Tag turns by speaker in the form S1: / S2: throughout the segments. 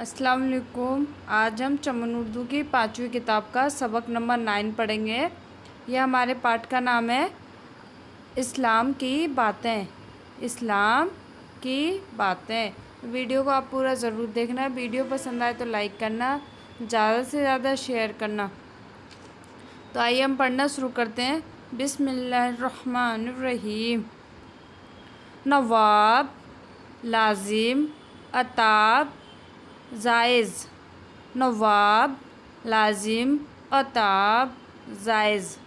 S1: अस्सलाम वालेकुम। आज हम चमन उर्दू की 5वीं किताब का सबक नंबर 9 पढ़ेंगे। यह हमारे पाठ का नाम है इस्लाम की बातें। इस्लाम की बातें। वीडियो को आप पूरा ज़रूर देखना। वीडियो पसंद आए तो लाइक करना, ज़्यादा से ज़्यादा शेयर करना। तो आइए हम पढ़ना शुरू करते हैं। बिस्मिल्लाहिर्रहमानिर्रहीम। नवाब, लाजिम, अताब, जायज़। नवाब, लाजिम, अताब, जायज़।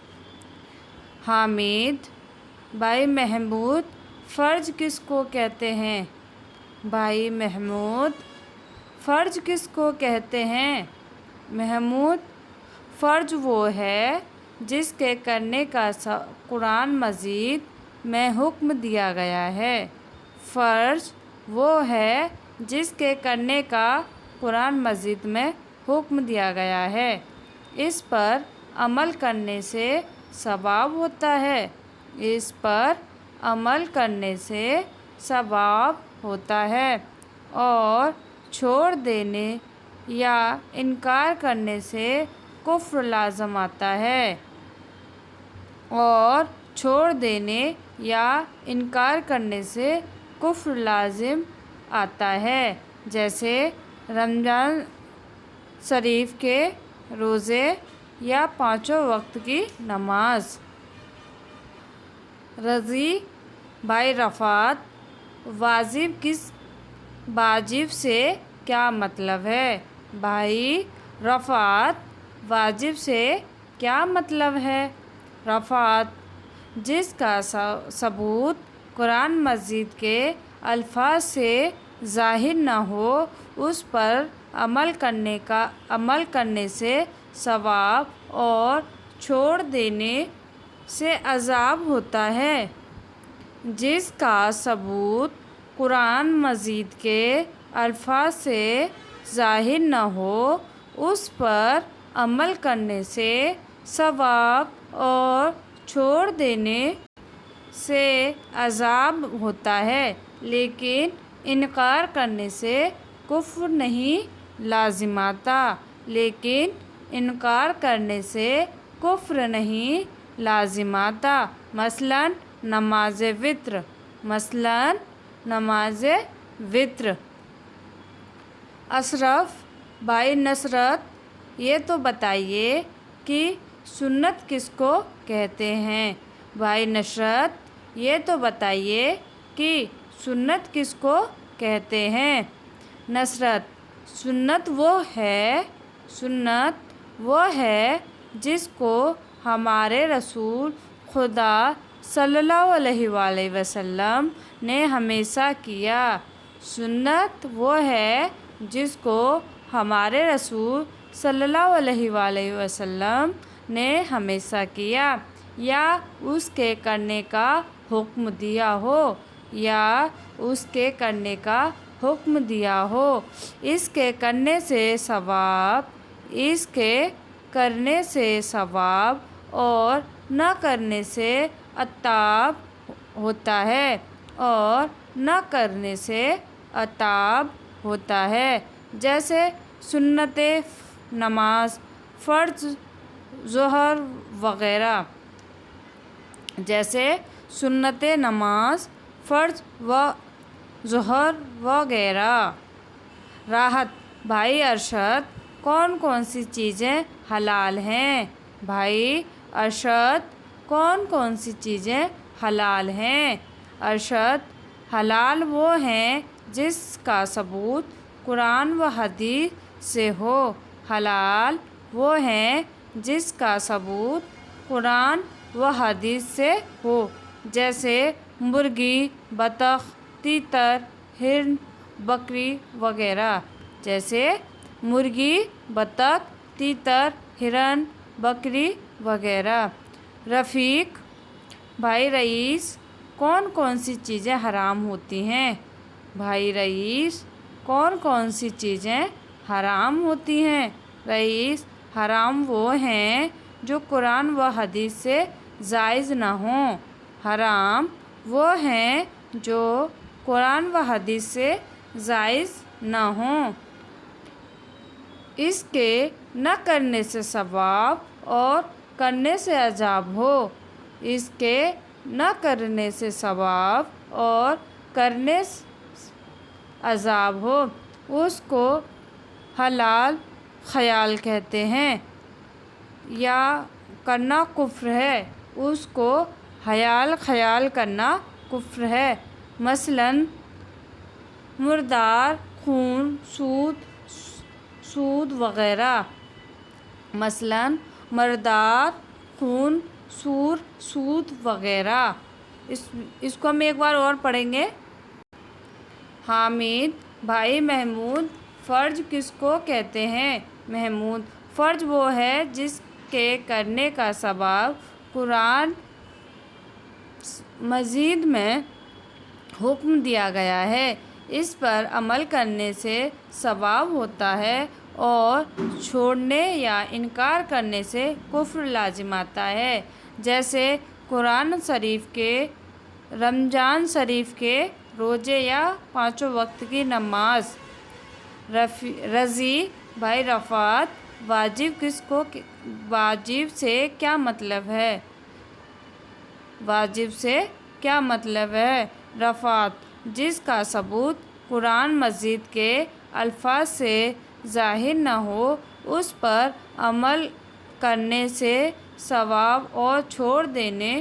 S1: हामिद, भाई महमूद फ़र्ज किसको कहते हैं? भाई महमूद, फ़र्ज किसको कहते हैं? महमूद, फ़र्ज वो है जिसके करने का कुरान मजीद में हुक्म दिया गया है। फ़र्ज वो है जिसके करने का कुरान मजीद में हुक्म दिया गया है। इस पर अमल करने से सवाब होता है। इस पर अमल करने से सवाब होता है और छोड़ देने या इनकार करने से कुफ्र लाज़म आता है। और छोड़ देने या इनकार करने से कुफ्र लाज़िम आता है। जैसे रमज़ान शरीफ के रोज़े या 5 वक्त की नमाज। रज़ी, भाई रफ़ात, वाजिब से क्या मतलब है? भाई रफ़ात, वाजिब से क्या मतलब है? रफ़ात, जिसका सबूत कुरान मजीद के अल्फाज से ज़ाहिर न हो, उस पर अमल करने से सवाब और छोड़ देने से अज़ाब होता है। जिसका सबूत कुरान मजीद के अल्फाज से ज़ाहिर न हो, उस पर अमल करने से सवाब और छोड़ देने से अज़ाब होता है, लेकिन इनकार करने से कुफ्र नहीं लाज़िम आता। लेकिन इनकार करने से कुफ्र नहीं लाज़िम आता। मसलन नमाज़ वित्र। मसलन नमाज़ वित्र। अशरफ, भाई नसरत, ये तो बताइए कि सुन्नत किसको कहते हैं? भाई नसरत, ये तो बताइए कि सुन्नत किसको कहते हैं? नसरत, सुन्नत वो है जिसको हमारे रसूल खुदा सल्लल्लाहु अलैहि वसल्लम ने हमेशा किया। सुन्नत वो है जिसको हमारे रसूल सल्लल्लाहु अलैहि वसल्लम ने हमेशा किया या उसके करने का हुक्म दिया हो उसके करने का हुक्म दिया हो। इसके करने से सवाब और न करने से अताब होता है जैसे सुन्नत नमाज, फ़र्ज, ज़ोहर वग़ैरह। जैसे सुन्नत नमाज, फ़र्ज व ज़ोहर वग़ैरह। राहत, भाई अरशद, कौन कौन सी चीज़ें हलाल हैं? भाई अरशद, कौन कौन सी चीज़ें हलाल हैं? अरशद, हलाल वो हैं जिसका सबूत कुरान व हदीस से हो। हलाल वो हैं जिसका सबूत कुरान व हदीस से हो। जैसे मुर्गी, बतख, तीतर, हिरन, बकरी वग़ैरह। जैसे मुर्गी, बतख, तीतर, हिरन, बकरी वग़ैरह। रफ़ीक, भाई रईस, कौन कौन सी चीज़ें हराम होती हैं? भाई रईस, कौन कौन सी चीज़ें हराम होती हैं? रईस, हराम वो हैं जो कुरान व हदीस से जायज़ न हों। हराम वो हैं जो कुरान व हदीस से जायज़ न हों। اس کے نہ کرنے سے ثواب اور کرنے سے عذاب ہو، اس کے نہ کرنے سے ثواب اور کرنے سے عذاب ہو، اس کو حلال خیال کہتے ہیں، یا کرنا کفر ہے، اس کو حلال خیال کرنا کفر ہے۔ مثلاً مردار، خون، سود وغیرہ۔ مثلاً مردار، خون، سود وغیرہ۔ اس کو ہم ایک بار اور پڑھیں گے۔ حامد: بھائی محمود، فرض کس کو کہتے ہیں؟ محمود: فرض وہ ہے جس کے کرنے کا ثواب قرآن مجید میں حکم دیا گیا ہے، اس پر عمل کرنے سے ثواب ہوتا ہے اور چھوڑنے یا انکار کرنے سے کفر لازم آتا ہے، جیسے قرآن شریف کے، رمضان شریف کے روزے یا 5 وقت کی نماز۔ رضی: بھائی رفعت، واجب سے کیا مطلب ہے؟ واجب سے کیا مطلب ہے؟ رفعت: جس کا ثبوت قرآن مجید کے الفاظ سے ظاہر نہ ہو، اس پر عمل کرنے سے ثواب اور چھوڑ دینے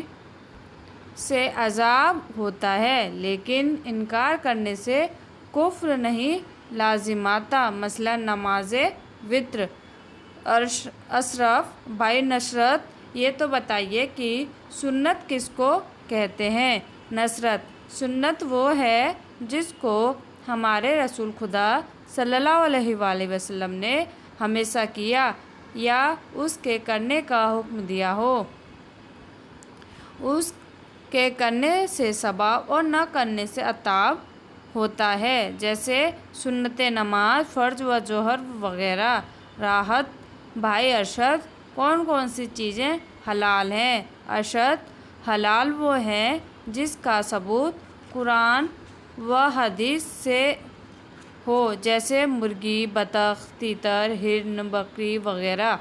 S1: سے عذاب ہوتا ہے، لیکن انکار کرنے سے کفر نہیں لازم آتا۔ مثلاً نماز وتر۔ اشرف: بھائی نصرت، یہ تو بتائیے کہ سنت کس کو کہتے ہیں؟ نصرت: سنت وہ ہے جس کو ہمارے رسول خدا صلی اللہ علیہ وآلہ وسلم نے ہمیشہ کیا یا اس کے کرنے کا حکم دیا ہو، اس کے کرنے سے ثواب اور نہ کرنے سے عذاب ہوتا ہے، جیسے سنت نماز، فرض و ظہر وغیرہ۔ راحت: بھائی ارشد، کون کون سی چیزیں حلال ہیں؟ ارشد: حلال وہ ہیں جس کا ثبوت قرآن و حدیث سے ہو، جیسے مرغی، بطخ، تیتر، ہرن، بکری وغیرہ۔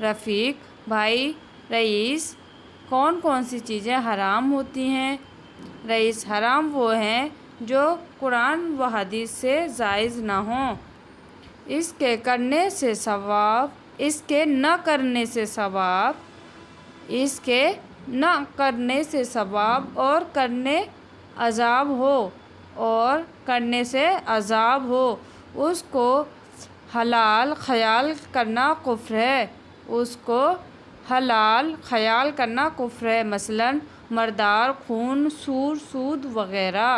S1: رفیق: بھائی رئیس، کون کون سی چیزیں حرام ہوتی ہیں؟ رئیس: حرام وہ ہیں جو قرآن و حدیث سے جائز نہ ہوں، اس کے کرنے سے ثواب، اس کے نہ کرنے سے ثواب، اس کے نہ کرنے سے ثواب اور کرنے عذاب ہو، اور کرنے سے عذاب ہو، اس کو حلال خیال کرنا کفر ہے، اس کو حلال خیال کرنا کفر ہے۔ مثلاً مردار، خون، سود وغیرہ۔